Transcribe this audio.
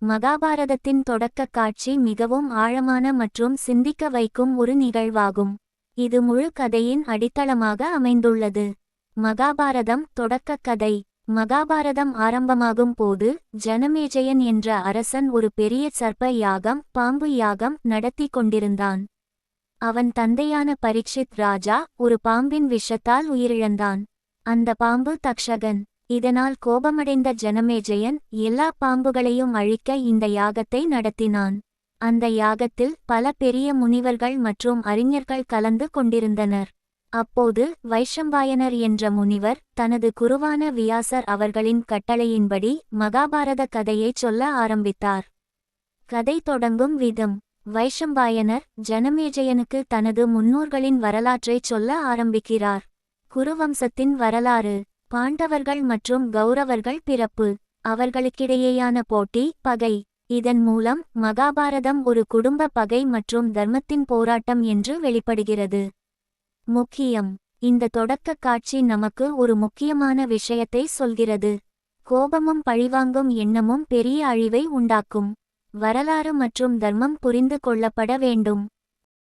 மகாபாரதத்தின் தொடக்கக் காட்சி மிகவும் ஆழமான மற்றும் சிந்திக்க வைக்கும் ஒரு நிகழ்வாகும். இது முழு கதையின் அடித்தளமாக அமைந்துள்ளது. மகாபாரதம் தொடக்கக் கதை. மகாபாரதம் ஆரம்பமாகும் போது ஜனமேஜயன் என்ற அரசன் ஒரு பெரிய சர்ப்ப யாகம், பாம்பு யாகம் நடத்தி கொண்டிருந்தான். அவன் தந்தையான பரீட்சித் ராஜா ஒரு பாம்பின் விஷத்தால் உயிரிழந்தான். அந்த பாம்பு தக்ஷகன். இதனால் கோபமடைந்த ஜனமேஜயன் எல்லா பாம்புகளையும் அழிக்க இந்த யாகத்தை நடத்தினான். அந்த யாகத்தில் பல பெரிய முனிவர்கள் மற்றும் அறிஞர்கள் கலந்து கொண்டிருந்தனர். அப்போது வைஷம்பாயனர் என்ற முனிவர் தனது குருவான வியாசர் அவர்களின் கட்டளையின்படி மகாபாரத கதையைச் சொல்ல ஆரம்பித்தார். கதை தொடங்கும் விதம். வைஷம்பாயனர் ஜனமேஜயனுக்கு தனது முன்னோர்களின் வரலாற்றைச் சொல்ல ஆரம்பிக்கிறார். குருவம்சத்தின் வரலாறு, பாண்டவர்கள் மற்றும் கௌரவர்கள் பிறப்பு, அவர்களுக்கிடையேயான போட்டி, பகை. இதன் மூலம் மகாபாரதம் ஒரு குடும்ப பகை மற்றும் தர்மத்தின் போராட்டம் என்று வெளிப்படுகிறது. முக்கியம். இந்த தொடக்க காட்சி நமக்கு ஒரு முக்கியமான விஷயத்தை சொல்கிறது. கோபமும் பழிவாங்கும் எண்ணமும் பெரிய அழிவை உண்டாக்கும். வரலாறு மற்றும் தர்மம் புரிந்து கொள்ளப்பட வேண்டும்.